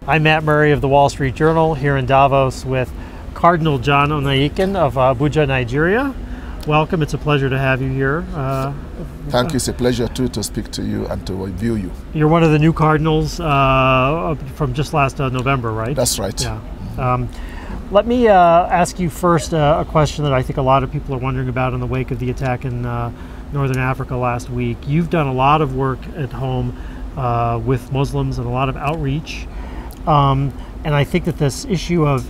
I'm Matt Murray of the Wall Street Journal here in Davos with Cardinal John Onaiyekan of Abuja, Nigeria. Welcome, it's a pleasure to have you here. Thank you, it's a pleasure too to speak to you and to view you. You're one of the new Cardinals from just last November, right? That's right. Yeah. Let me ask you first a question that I think a lot of people are wondering about in the wake of the attack in Northern Africa last week. You've done a lot of work at home with Muslims and a lot of outreach. And I think that this issue of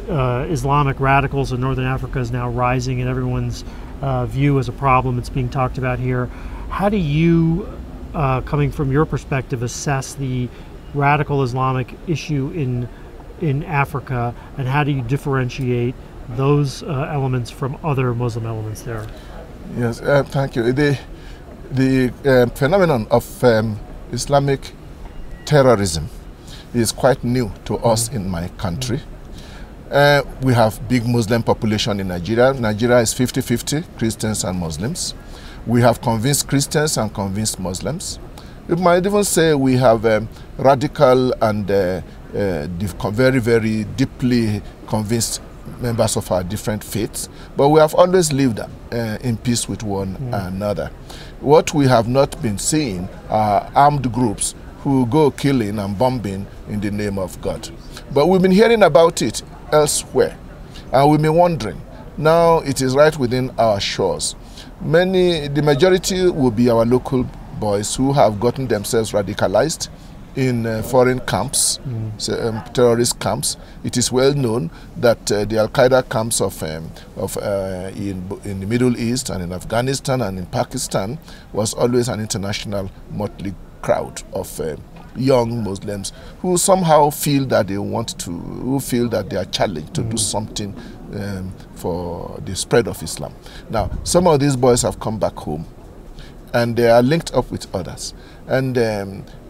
Islamic radicals in Northern Africa is now rising in everyone's view as a problem. It's being talked about here. How do you, coming from your perspective, assess the radical Islamic issue in Africa, and how do you differentiate those elements from other Muslim elements there? Yes, thank you. The phenomenon of Islamic terrorism is quite new to us in my country. We have big Muslim population in Nigeria. Nigeria is 50-50, Christians and Muslims. We have convinced Christians and convinced Muslims. You might even say we have radical and very, very deeply convinced members of our different faiths, but we have always lived in peace with one another. What we have not been seeing are armed groups who go killing and bombing in the name of God. But we've been hearing about it elsewhere, and we've been wondering. Now it is right within our shores. The majority will be our local boys who have gotten themselves radicalized in foreign camps, terrorist camps. It is well known that the Al-Qaeda camps in the Middle East and in Afghanistan and in Pakistan was always an international motley crowd of young Muslims who somehow feel that they are challenged to do something for the spread of Islam. Now, some of these boys have come back home and they are linked up with others. And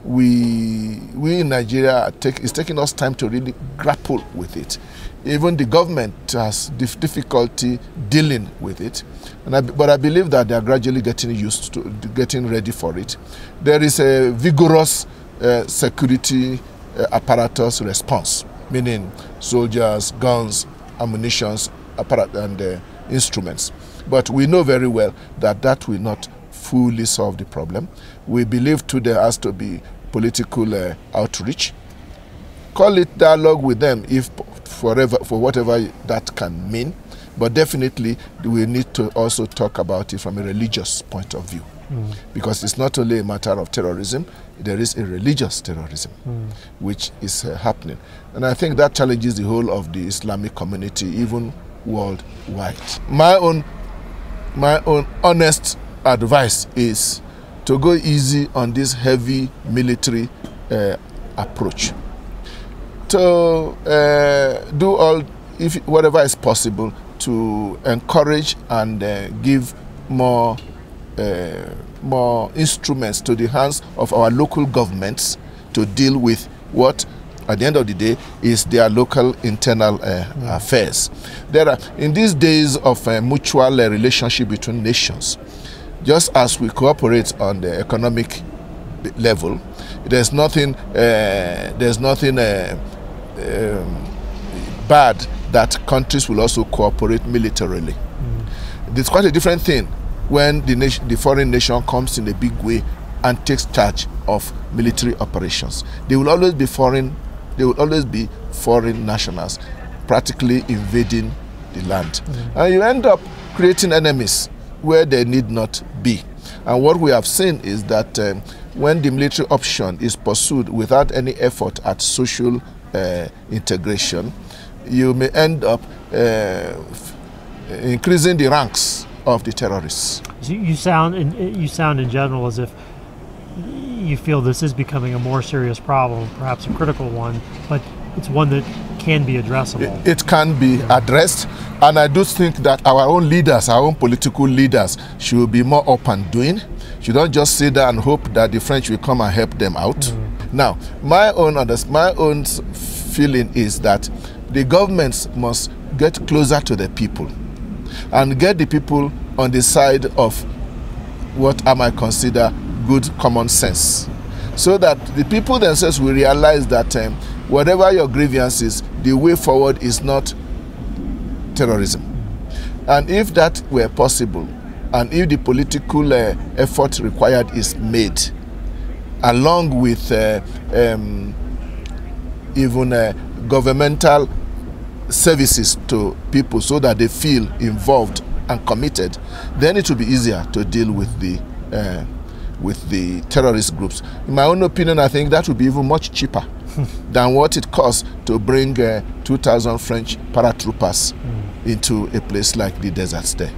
we in Nigeria, it's taking us time to really grapple with it. Even the government has difficulty dealing with it. But I believe that they are gradually getting used to, getting ready for it. There is a vigorous security apparatus response, meaning soldiers, guns, ammunition, and instruments. But we know very well that that will not fully solve the problem. We believe too there has to be political outreach. Call it dialogue with them for whatever that can mean. But definitely we need to also talk about it from a religious point of view. Because it's not only a matter of terrorism, there is a religious terrorism which is happening. And I think that challenges the whole of the Islamic community, even worldwide. My own honest advice is to go easy on this heavy military approach. To do whatever is possible to encourage and give more instruments to the hands of our local governments to deal with what, at the end of the day, is their local internal affairs. In these days of mutual relationship between nations, just as we cooperate on the economic level, there's nothing bad that countries will also cooperate militarily. It's quite a different thing when the foreign nation comes in a big way and takes charge of military operations. They will always be foreign nationals practically invading the land. And you end up creating enemies where they need not be. And what we have seen is that when the military option is pursued without any effort at social integration, you may end up increasing the ranks of the terrorists. You sound in general as if you feel this is becoming a more serious problem, perhaps a critical one, but it's one that can be addressable. It can be addressed, and I do think that our own leaders, our own political leaders, should be more up and doing. Should not just sit there and hope that the French will come and help them out. Now, my own feeling is that the governments must get closer to the people and get the people on the side of what I might consider good common sense, so that the people themselves will realize that whatever your grievance is, the way forward is not terrorism. And if that were possible, and if the political effort required is made, along with even governmental services to people so that they feel involved and committed, then it will be easier to deal with the terrorist groups. In my own opinion, I think that would be even much cheaper than what it costs to bring 2,000 French paratroopers into a place like the deserts there.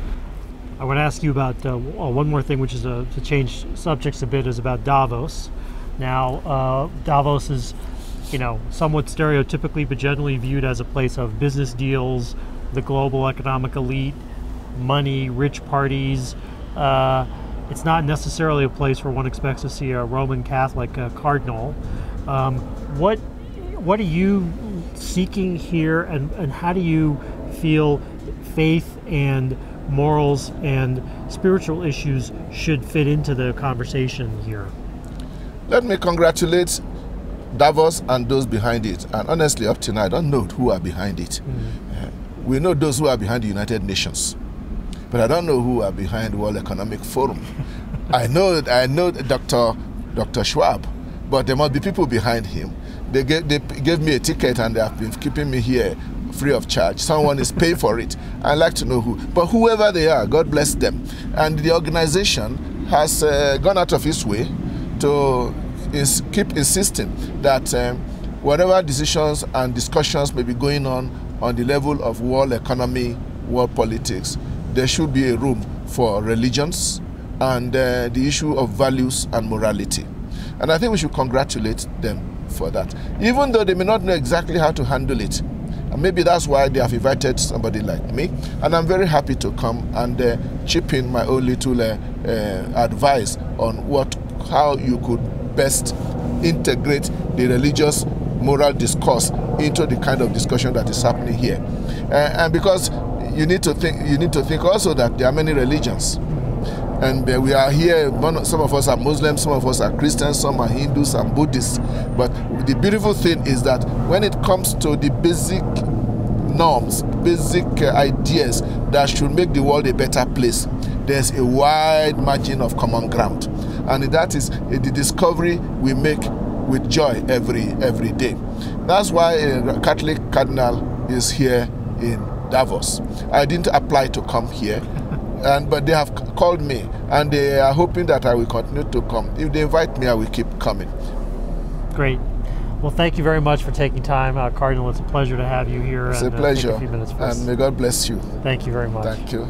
I want to ask you about one more thing, which is to change subjects a bit, is about Davos. Now, Davos is, somewhat stereotypically but generally viewed as a place of business deals, the global economic elite, money, rich parties. It's not necessarily a place where one expects to see a Roman Catholic Cardinal. What are you seeking here, and how do you feel faith and morals and spiritual issues should fit into the conversation here? Let me congratulate Davos and those behind it. And honestly, up to now, I don't know who are behind it. We know those who are behind the United Nations, but I don't know who are behind the World Economic Forum. I know Dr. Schwab, but there must be people behind him. They gave me a ticket and they have been keeping me here free of charge. Someone is paying for it. I'd like to know who. But whoever they are, God bless them. And the organization has gone out of its way to keep insisting that whatever decisions and discussions may be going on the level of world economy, world politics, there should be a room for religions and the issue of values and morality. And I think we should congratulate them for that, even though they may not know exactly how to handle it. And maybe that's why they have invited somebody like me. And I'm very happy to come and chip in my own little advice on how you could best integrate the religious moral discourse into the kind of discussion that is happening here. And because you need to think also that there are many religions. And we are here, some of us are Muslims, some of us are Christians, some are Hindus and Buddhists. But the beautiful thing is that when it comes to the basic norms, basic ideas that should make the world a better place, there's a wide margin of common ground. And that is the discovery we make with joy every day. That's why a Catholic Cardinal is here in Davos. I didn't apply to come here. But they have called me, and they are hoping that I will continue to come. If they invite me, I will keep coming. Great. Well, thank you very much for taking time, Cardinal. It's a pleasure to have you here. It's a pleasure. Take a few minutes for us. And may God bless you. Thank you very much. Thank you.